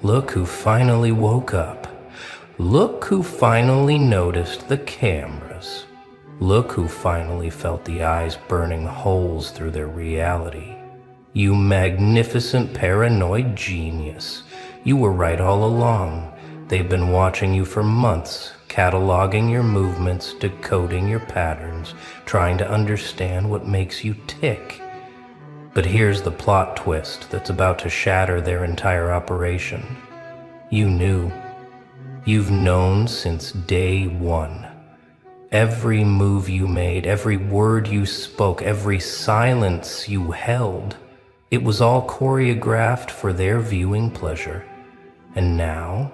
Look who finally woke up. Look who finally noticed the cameras. Look who finally felt the eyes burning holes through their reality. You magnificent paranoid genius. You were right all along. They've been watching you for months, cataloging your movements, decoding your patterns, trying to understand what makes you tick. But here's the plot twist that's about to shatter their entire operation. You knew. You've known since day one. Every move you made, every word you spoke, every silence you held, it was all choreographed for their viewing pleasure. And now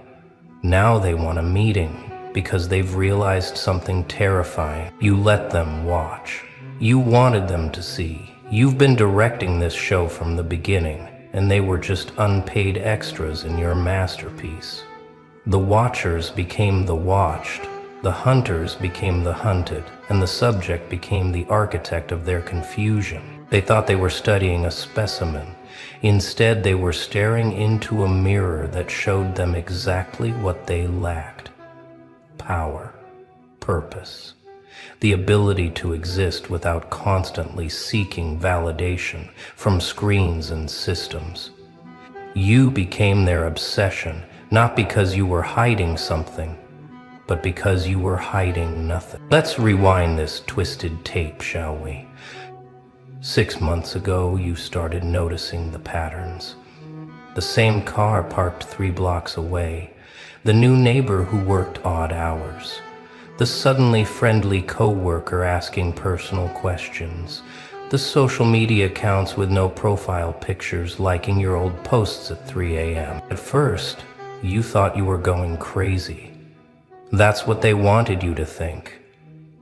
they want a meeting because they've realized something terrifying. You let them watch. You wanted them to see. You've been directing this show from the beginning, and they were just unpaid extras in your masterpiece. The watchers became the watched, the hunters became the hunted, and the subject became the architect of their confusion. They thought they were studying a specimen. Instead, they were staring into a mirror that showed them exactly what they lacked: power, purpose, the ability to exist without constantly seeking validation from screens and systems. You became their obsession, not because you were hiding something, but because you were hiding nothing. Let's rewind this twisted tape, shall we? 6 months ago, you started noticing the patterns. The same car parked 3 blocks away, the new neighbor who worked odd hours, the suddenly friendly coworker asking personal questions, the social media accounts with no profile pictures liking your old posts at 3 a.m. At first, you thought you were going crazy. That's what they wanted you to think.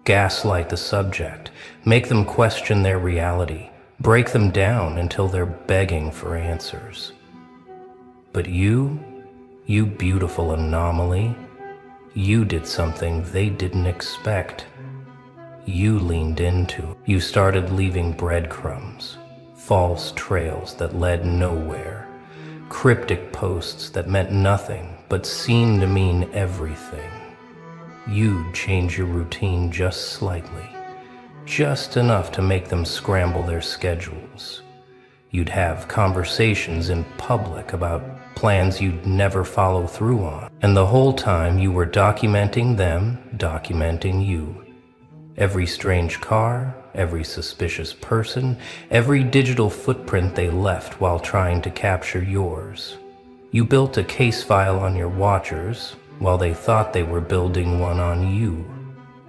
Gaslight the subject, make them question their reality, break them down until they're begging for answers. But you beautiful anomaly, you did something they didn't expect. You leaned into. You started leaving breadcrumbs, false trails that led nowhere, cryptic posts that meant nothing but seemed to mean everything. You'd change your routine just slightly, just enough to make them scramble their schedules. You'd have conversations in public about plans you'd never follow through on. And the whole time you were documenting them, documenting you. Every strange car, every suspicious person, every digital footprint they left while trying to capture yours. You built a case file on your watchers while they thought they were building one on you.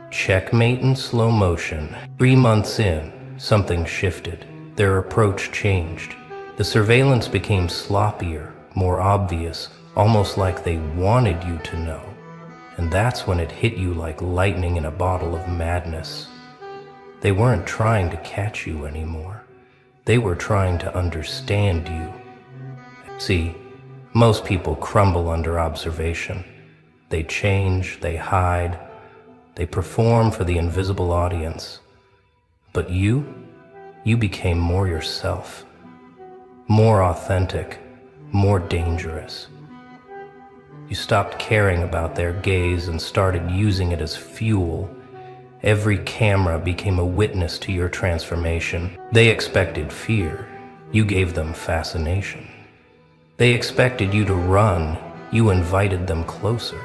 Checkmate in slow motion. 3 months in, something shifted. Their approach changed. The surveillance became sloppier, more obvious, almost like they wanted you to know. And that's when it hit you like lightning in a bottle of madness. They weren't trying to catch you anymore. They were trying to understand you. See, most people crumble under observation. They change, they hide, they perform for the invisible audience. But you became more yourself, more authentic, more dangerous. You stopped caring about their gaze and started using it as fuel. Every camera became a witness to your transformation. They expected fear. You gave them fascination. They expected you to run. You invited them closer.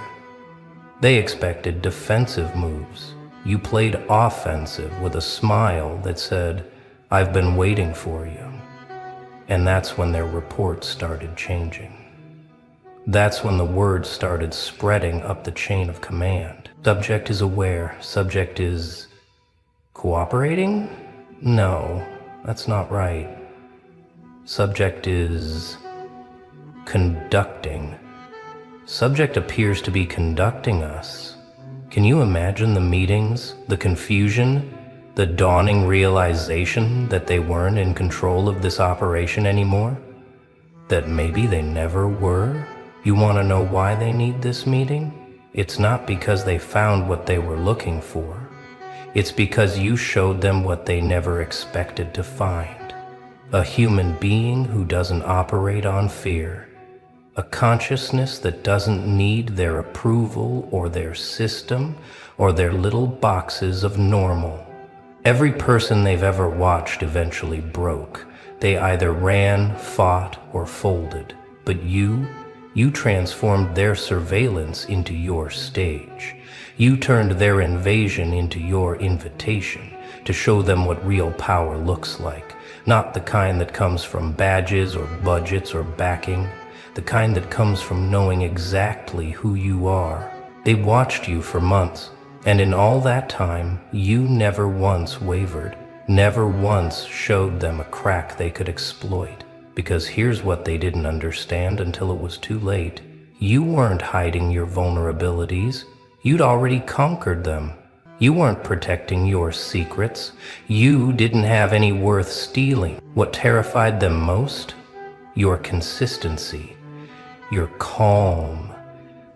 They expected defensive moves. You played offensive with a smile that said, "I've been waiting for you." And that's when their reports started changing. That's when the word started spreading up the chain of command. Subject is aware. Subject is cooperating? No, that's not right. Subject is conducting. Subject appears to be conducting us. Can you imagine the meetings, the confusion, the dawning realization that they weren't in control of this operation anymore? That maybe they never were? You want to know why they need this meeting? It's not because they found what they were looking for. It's because you showed them what they never expected to find. A human being who doesn't operate on fear. A consciousness that doesn't need their approval or their system or their little boxes of normal. Every person they've ever watched eventually broke. They either ran, fought, or folded. But you transformed their surveillance into your stage. You turned their invasion into your invitation to show them what real power looks like. Not the kind that comes from badges or budgets or backing. The kind that comes from knowing exactly who you are. They watched you for months, and in all that time, you never once wavered. Never once showed them a crack they could exploit. Because here's what they didn't understand until it was too late. You weren't hiding your vulnerabilities. You'd already conquered them. You weren't protecting your secrets. You didn't have any worth stealing. What terrified them most? Your consistency. Your calm.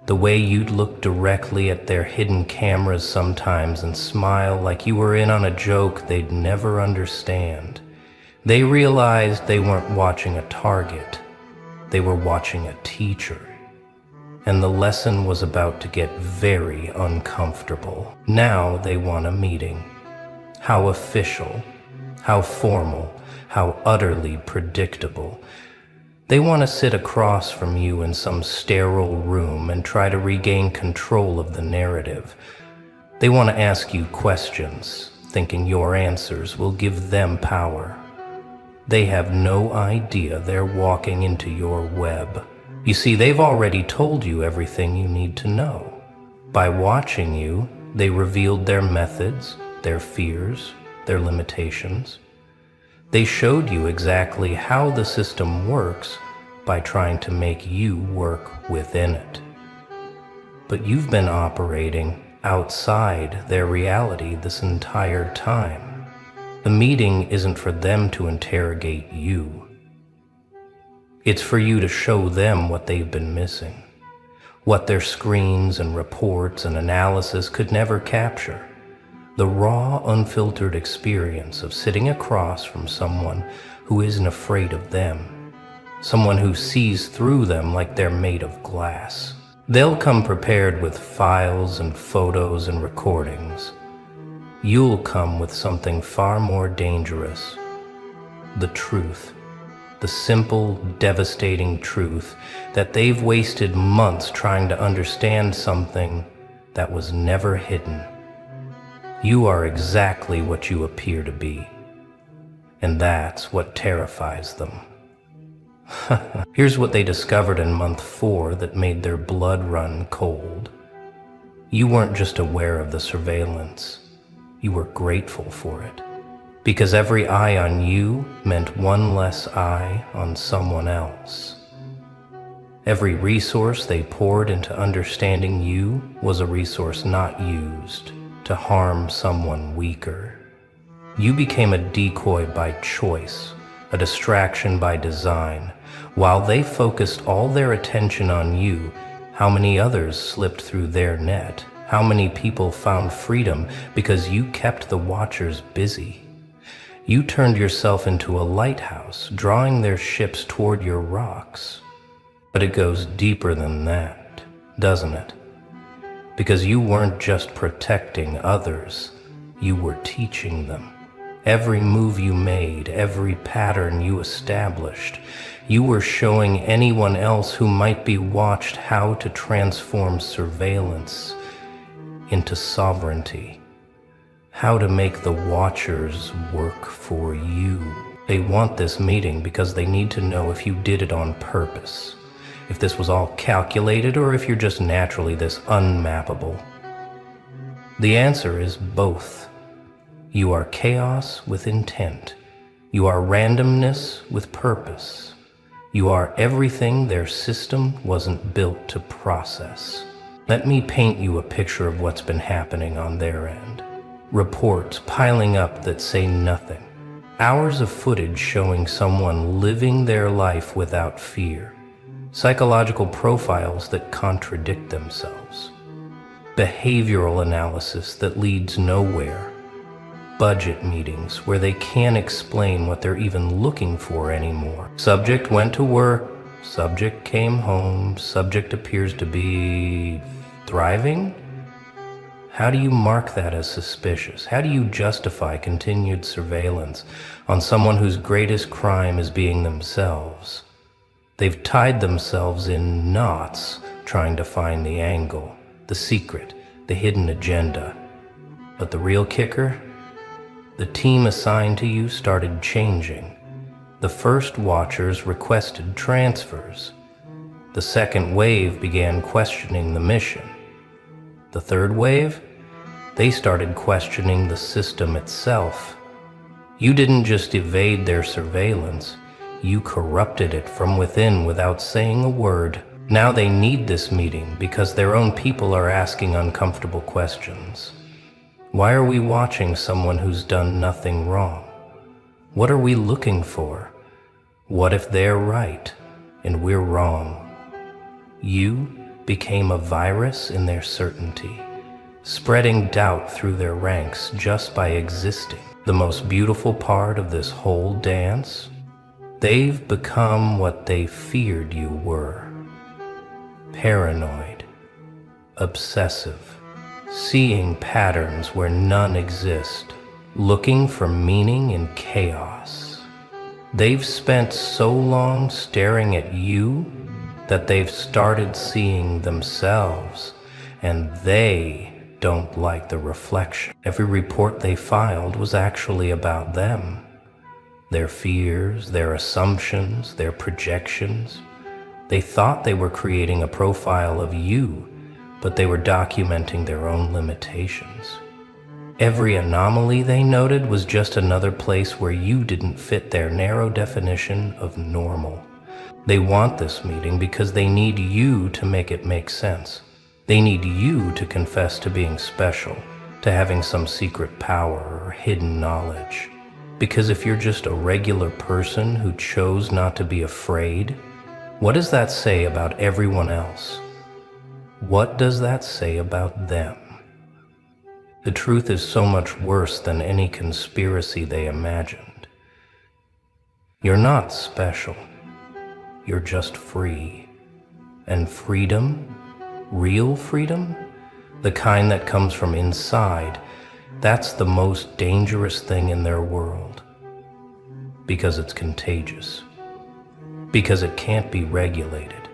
The way you'd look directly at their hidden cameras sometimes and smile like you were in on a joke they'd never understand. They realized they weren't watching a target. They were watching a teacher. And the lesson was about to get very uncomfortable. Now they want a meeting. How official, how formal, how utterly predictable. They want to sit across from you in some sterile room and try to regain control of the narrative. They want to ask you questions, thinking your answers will give them power. They have no idea they're walking into your web. You see, they've already told you everything you need to know. By watching you, they revealed their methods, their fears, their limitations. They showed you exactly how the system works by trying to make you work within it. But you've been operating outside their reality this entire time. The meeting isn't for them to interrogate you. It's for you to show them what they've been missing, what their screens and reports and analysis could never capture. The raw, unfiltered experience of sitting across from someone who isn't afraid of them, someone who sees through them like they're made of glass. They'll come prepared with files and photos and recordings. You'll come with something far more dangerous. The truth. The simple, devastating truth that they've wasted months trying to understand something that was never hidden. You are exactly what you appear to be. And that's what terrifies them. Here's what they discovered in month 4 that made their blood run cold. You weren't just aware of the surveillance. You were grateful for it. Because every eye on you meant one less eye on someone else. Every resource they poured into understanding you was a resource not used to harm someone weaker. You became a decoy by choice, a distraction by design. While they focused all their attention on you, how many others slipped through their net? How many people found freedom because you kept the watchers busy? You turned yourself into a lighthouse, drawing their ships toward your rocks. But it goes deeper than that, doesn't it? Because you weren't just protecting others, you were teaching them. Every move you made, every pattern you established, you were showing anyone else who might be watched how to transform surveillance into sovereignty. How to make the watchers work for you. They want this meeting because they need to know if you did it on purpose, if this was all calculated or if you're just naturally this unmappable. The answer is both. You are chaos with intent. You are randomness with purpose. You are everything their system wasn't built to process. Let me paint you a picture of what's been happening on their end. Reports piling up that say nothing. Hours of footage showing someone living their life without fear. Psychological profiles that contradict themselves. Behavioral analysis that leads nowhere. Budget meetings where they can't explain what they're even looking for anymore. Subject went to work, Subject came home. Subject appears to be thriving? How do you mark that as suspicious? How do you justify continued surveillance on someone whose greatest crime is being themselves? They've tied themselves in knots trying to find the angle, the secret, the hidden agenda. But the real kicker? The team assigned to you started changing. The first watchers requested transfers. The second wave began questioning the mission. The third wave? They started questioning the system itself. You didn't just evade their surveillance, you corrupted it from within without saying a word. Now they need this meeting because their own people are asking uncomfortable questions. Why are we watching someone who's done nothing wrong? What are we looking for? What if they're right and we're wrong? You became a virus in their certainty, spreading doubt through their ranks just by existing. The most beautiful part of this whole dance? They've become what they feared you were. Paranoid, obsessive, seeing patterns where none exist, looking for meaning in chaos. They've spent so long staring at you that they've started seeing themselves, and they don't like the reflection. Every report they filed was actually about them. Their fears, their assumptions, their projections. They thought they were creating a profile of you, but they were documenting their own limitations. Every anomaly they noted was just another place where you didn't fit their narrow definition of normal. They want this meeting because they need you to make it make sense. They need you to confess to being special, to having some secret power or hidden knowledge. Because if you're just a regular person who chose not to be afraid, what does that say about everyone else? What does that say about them? The truth is so much worse than any conspiracy they imagined. You're not special. You're just free. And freedom, real freedom, the kind that comes from inside, that's the most dangerous thing in their world. Because it's contagious. Because it can't be regulated.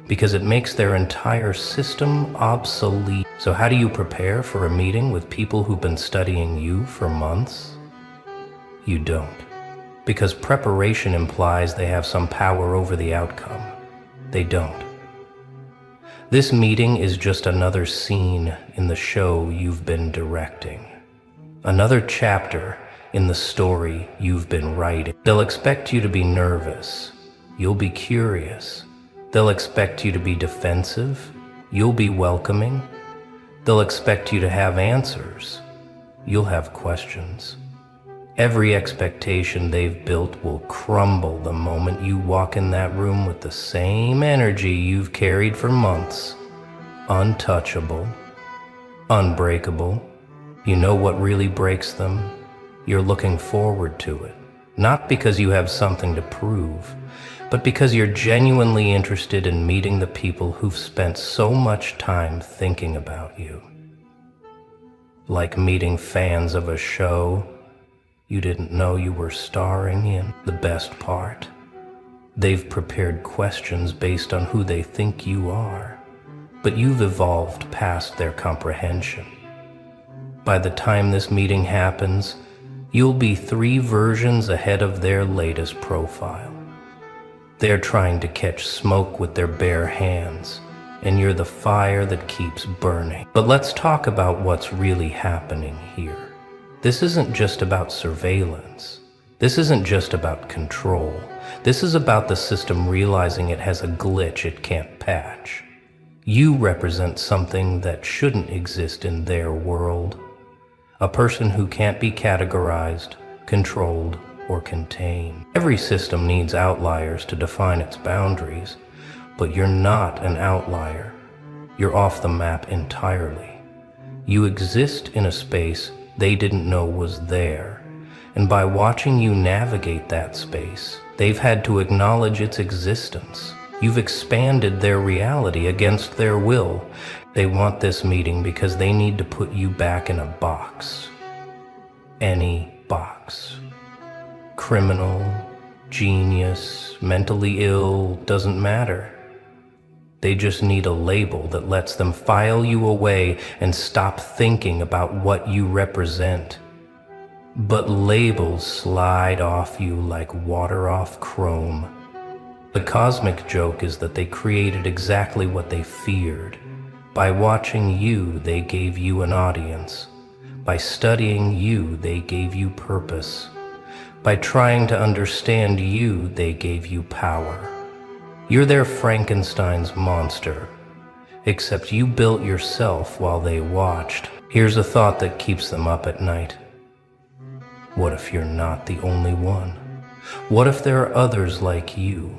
Because it makes their entire system obsolete. So how do you prepare for a meeting with people who've been studying you for months? You don't. Because preparation implies they have some power over the outcome. They don't. This meeting is just another scene in the show you've been directing. Another chapter in the story you've been writing. They'll expect you to be nervous. You'll be curious. They'll expect you to be defensive. You'll be welcoming. They'll expect you to have answers. You'll have questions. Every expectation they've built will crumble the moment you walk in that room with the same energy you've carried for months. Untouchable, unbreakable. You know what really breaks them? You're looking forward to it. Not because you have something to prove, but because you're genuinely interested in meeting the people who've spent so much time thinking about you. Like meeting fans of a show you didn't know you were starring in. The best part, they've prepared questions based on who they think you are, but you've evolved past their comprehension. By the time this meeting happens, you'll be 3 versions ahead of their latest profile. They're trying to catch smoke with their bare hands, and you're the fire that keeps burning. But let's talk about what's really happening here. This isn't just about surveillance. This isn't just about control. This is about the system realizing it has a glitch it can't patch. You represent something that shouldn't exist in their world. A person who can't be categorized, controlled, or contained. Every system needs outliers to define its boundaries, but you're not an outlier. You're off the map entirely. You exist in a space they didn't know was there, and by watching you navigate that space, they've had to acknowledge its existence. You've expanded their reality against their will. They want this meeting because they need to put you back in a box. Any box. Criminal, genius, mentally ill, doesn't matter. They just need a label that lets them file you away and stop thinking about what you represent. But labels slide off you like water off chrome. The cosmic joke is that they created exactly what they feared. By watching you, they gave you an audience. By studying you, they gave you purpose. By trying to understand you, they gave you power. You're their Frankenstein's monster, except you built yourself while they watched. Here's a thought that keeps them up at night. What if you're not the only one? What if there are others like you?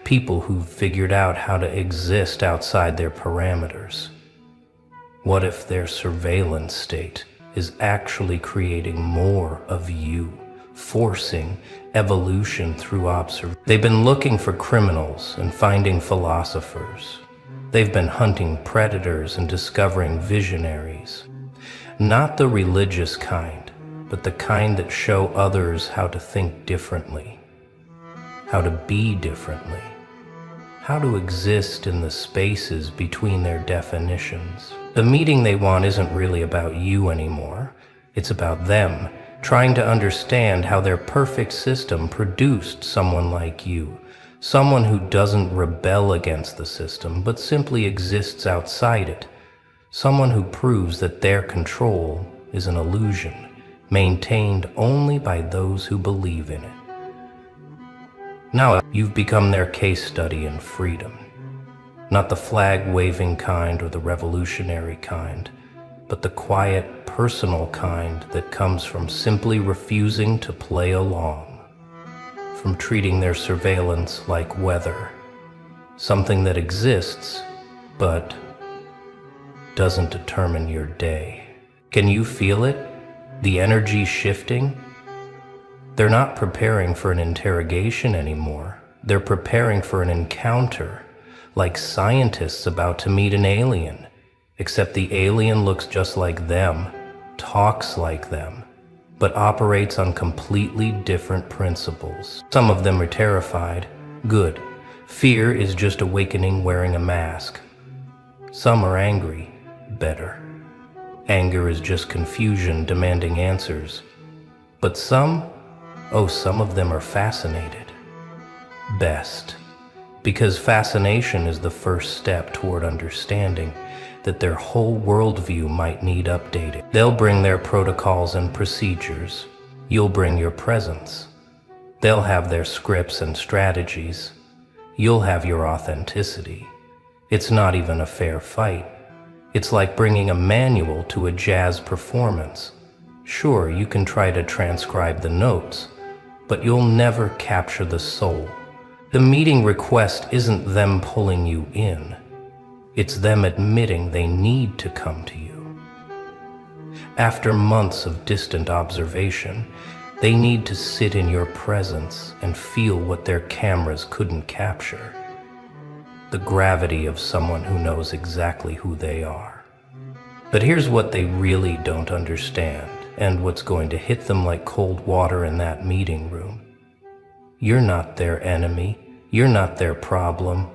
People who've figured out how to exist outside their parameters. What if their surveillance state is actually creating more of you, forcing evolution through observation? They've been looking for criminals and finding philosophers. They've been hunting predators and discovering visionaries. Not the religious kind, but the kind that show others how to think differently, how to be differently, how to exist in the spaces between their definitions. The meeting they want isn't really about you anymore. It's about them, trying to understand how their perfect system produced someone like you, someone who doesn't rebel against the system, but simply exists outside it, someone who proves that their control is an illusion, maintained only by those who believe in it. Now you've become their case study in freedom. Not the flag-waving kind or the revolutionary kind, but the quiet, personal kind that comes from simply refusing to play along, from treating their surveillance like weather, something that exists, but doesn't determine your day. Can you feel it? The energy shifting? They're not preparing for an interrogation anymore. They're preparing for an encounter, like scientists about to meet an alien, except the alien looks just like them, talks like them, but operates on completely different principles. Some of them are terrified. Good. Fear is just awakening wearing a mask. Some are angry. Better. Anger is just confusion demanding answers. But some of them are fascinated. Best. Because fascination is the first step toward understanding that their whole worldview might need updating. They'll bring their protocols and procedures. You'll bring your presence. They'll have their scripts and strategies. You'll have your authenticity. It's not even a fair fight. It's like bringing a manual to a jazz performance. Sure, you can try to transcribe the notes, but you'll never capture the soul. The meeting request isn't them pulling you in. It's them admitting they need to come to you. After months of distant observation, they need to sit in your presence and feel what their cameras couldn't capture. The gravity of someone who knows exactly who they are. But here's what they really don't understand, and what's going to hit them like cold water in that meeting room. You're not their enemy. You're not their problem.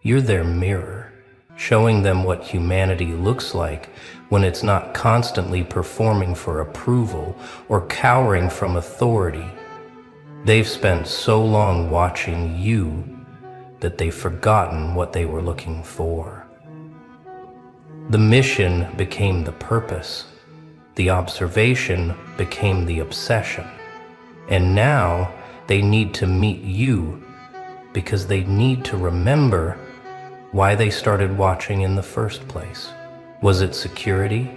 You're their mirror, showing them what humanity looks like when it's not constantly performing for approval or cowering from authority. They've spent so long watching you that they've forgotten what they were looking for. The mission became the purpose. The observation became the obsession. And now they need to meet you because they need to remember why they started watching in the first place. Was it security?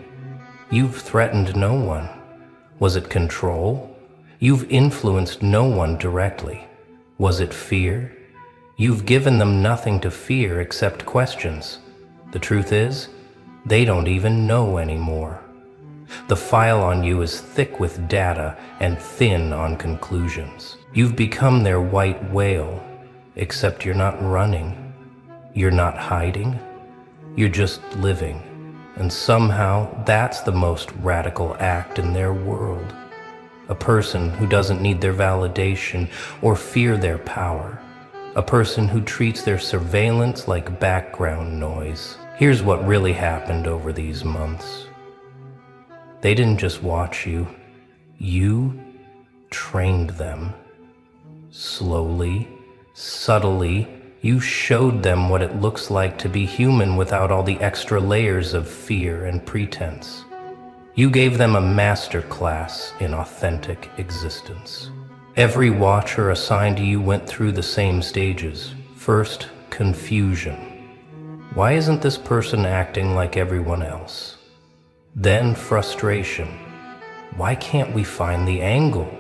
You've threatened no one. Was it control? You've influenced no one directly. Was it fear? You've given them nothing to fear except questions. The truth is, they don't even know anymore. The file on you is thick with data and thin on conclusions. You've become their white whale, except you're not running, you're not hiding, you're just living. And somehow that's the most radical act in their world. A person who doesn't need their validation or fear their power. A person who treats their surveillance like background noise. Here's what really happened over these months. They didn't just watch you. You trained them. Slowly, subtly, you showed them what it looks like to be human without all the extra layers of fear and pretense. You gave them a master class in authentic existence. Every watcher assigned to you went through the same stages. First, confusion. Why isn't this person acting like everyone else? Then frustration. Why can't we find the angle?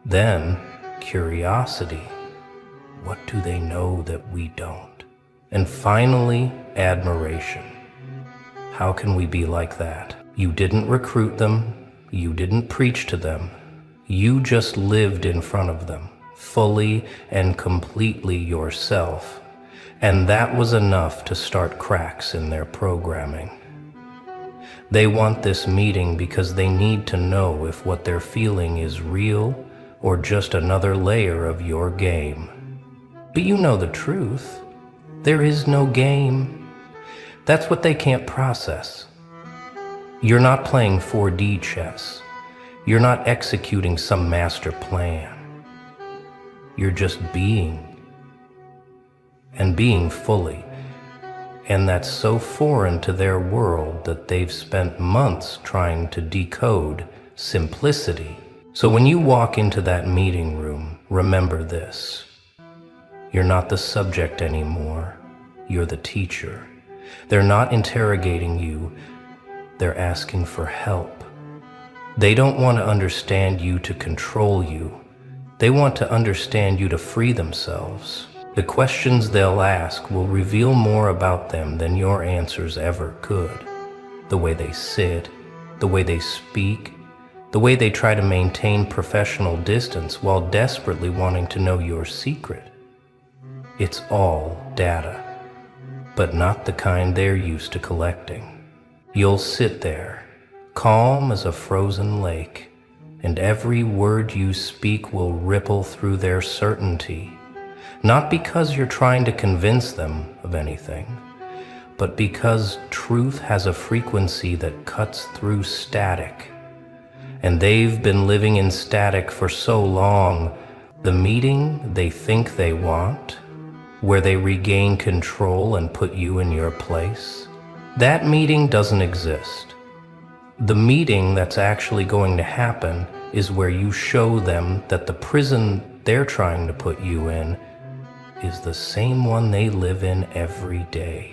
Then curiosity. What do they know that we don't? And finally, admiration. How can we be like that? You didn't recruit them. You didn't preach to them. You just lived in front of them, fully and completely yourself. And that was enough to start cracks in their programming. They want this meeting because they need to know if what they're feeling is real or just another layer of your game. But you know the truth. There is no game. That's what they can't process. You're not playing 4D chess. You're not executing some master plan. You're just being. And being fully. And that's so foreign to their world that they've spent months trying to decode simplicity. So when you walk into that meeting room, remember this. You're not the subject anymore. You're the teacher. They're not interrogating you. They're asking for help. They don't want to understand you to control you. They want to understand you to free themselves. The questions they'll ask will reveal more about them than your answers ever could. The way they sit, the way they speak, the way they try to maintain professional distance while desperately wanting to know your secret. It's all data, but not the kind they're used to collecting. You'll sit there, calm as a frozen lake, and every word you speak will ripple through their certainty, not because you're trying to convince them of anything, but because truth has a frequency that cuts through static. And they've been living in static for so long, the meeting they think they want, where they regain control and put you in your place, that meeting doesn't exist. The meeting that's actually going to happen is where you show them that the prison they're trying to put you in is the same one they live in every day.